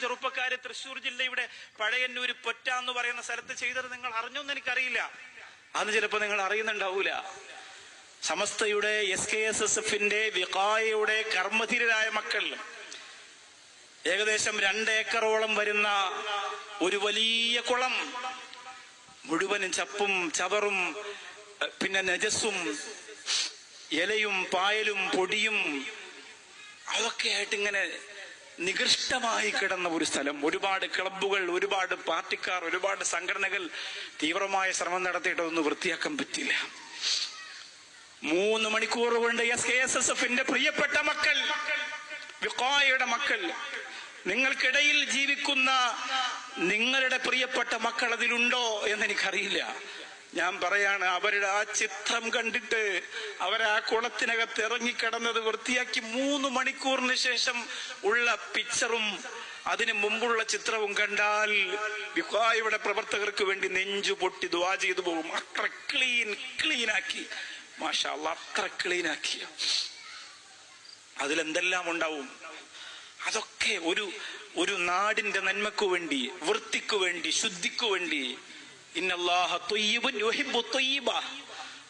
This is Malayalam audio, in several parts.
ചെറുപ്പക്കാര് തൃശ്ശൂർ ജില്ലയുടെ പഴയന്നൂര് പൊറ്റ എന്ന് പറയുന്ന സ്ഥലത്ത് ചെയ്തത് നിങ്ങൾ അറിഞ്ഞൊന്നും എനിക്കറിയില്ല. അന്ന് ചിലപ്പോ നിങ്ങൾ അറിയുന്നുണ്ടാവൂല. സമസ്തയുടെ SKSSF-ന്റെ വിഖായയുടെ കർമ്മധീരരായ മക്കൾ ഏകദേശം 2 ഏക്കറോളം വരുന്ന ഒരു വലിയ കുളം മുഴുവനും ചപ്പും ചവറും പിന്നെ നജസ്സും ഇലയും പായലും പൊടിയും അതൊക്കെ ആയിട്ട് ഇങ്ങനെ നികൃഷ്ടമായി കിടന്ന ഒരു സ്ഥലം. ഒരുപാട് ക്ലബ്ബുകൾ, ഒരുപാട് പാർട്ടിക്കാർ, ഒരുപാട് സംഘടനകൾ തീവ്രമായ ശ്രമം നടത്തിയിട്ടൊന്നും വൃത്തിയാക്കാൻ പറ്റില്ല. 3 മണിക്കൂർ കൊണ്ട് SKSSF-ന്റെ പ്രിയപ്പെട്ട മക്കൾ, വിഖായയുടെ മക്കൾ, നിങ്ങൾക്കിടയിൽ ജീവിക്കുന്ന നിങ്ങളുടെ പ്രിയപ്പെട്ട മക്കൾ അതിലുണ്ടോ എന്നെനിക്കറിയില്ല. ഞാൻ പറയാണ്, അവരുടെ ആ ചിത്രം കണ്ടിട്ട് അവരാ കുളത്തിനകത്ത് ഇറങ്ങിക്കിടന്നത് വൃത്തിയാക്കി 3 മണിക്കൂറിന് ശേഷം ഉള്ള പിക്ചറും അതിന് മുമ്പുള്ള ചിത്രവും കണ്ടാൽ വിഖായയുടെ പ്രവർത്തകർക്ക് വേണ്ടി നെഞ്ചു പൊട്ടി ദുആ ചെയ്തു പോകും. അത്ര ക്ലീനാക്കി, മാഷാ അല്ലാഹ്, അത്ര ക്ലീനാക്കി. അതിലെന്തെല്ലാം ഉണ്ടാവും. അതൊക്കെ ഒരു നാടിന്റെ നന്മയ്ക്കു വേണ്ടി, വൃത്തിക്കു വേണ്ടി, ശുദ്ധിക്കു വേണ്ടി. ഇന്നല്ലാഹ ത്വയ്യിബുൻ യുഹിബ്ബു ത്വയ്യിബ.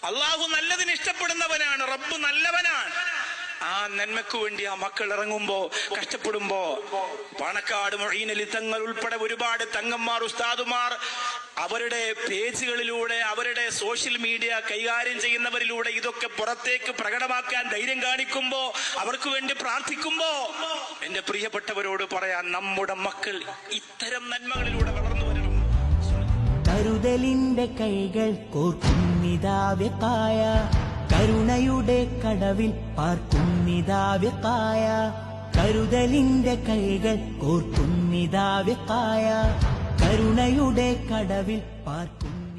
അല്ലാഹു നല്ലതിന് ഇഷ്ടപ്പെടുന്നവനാണ്, റബ്ബ് നല്ലവനാണ്. ആ നന്മയ്ക്കു വേണ്ടി ആ മക്കൾ ഇറങ്ങുമ്പോ, കഷ്ടപ്പെടുമ്പോ, പാണക്കാട് മൊഹീനലി തങ്ങൾ ഉൾപ്പെടെ ഒരുപാട് തങ്ങന്മാർ, ഉസ്താദുമാർ അവരുടെ പേജുകളിലൂടെ, അവരുടെ സോഷ്യൽ മീഡിയ കൈകാര്യം ചെയ്യുന്നവരിലൂടെ ഇതൊക്കെ പുറത്തേക്ക് പ്രകടമാക്കാൻ ധൈര്യം കാണിക്കുമ്പോ, അവർക്ക് വേണ്ടി പ്രാർത്ഥിക്കുമ്പോ, എന്റെ പ്രിയപ്പെട്ടവരോട് പറയാൻ, നമ്മുടെ മക്കൾ ഇത്തരം നന്മകളിലൂടെ വളർന്നു വരണം. കരുതലിന്റെ കൈകൾ കോർക്കുന്നിതാവ്യക്കായ, കരുണയുടെ കടവിൽ പാർക്കുന്നിതാവ്യക്കായ. കരുതലിന്റെ കൈകൾ കോർക്കുന്നിതാവ്യക്കായ, കരുണയുടെ കടവിൽ പാർക്കുന്നു.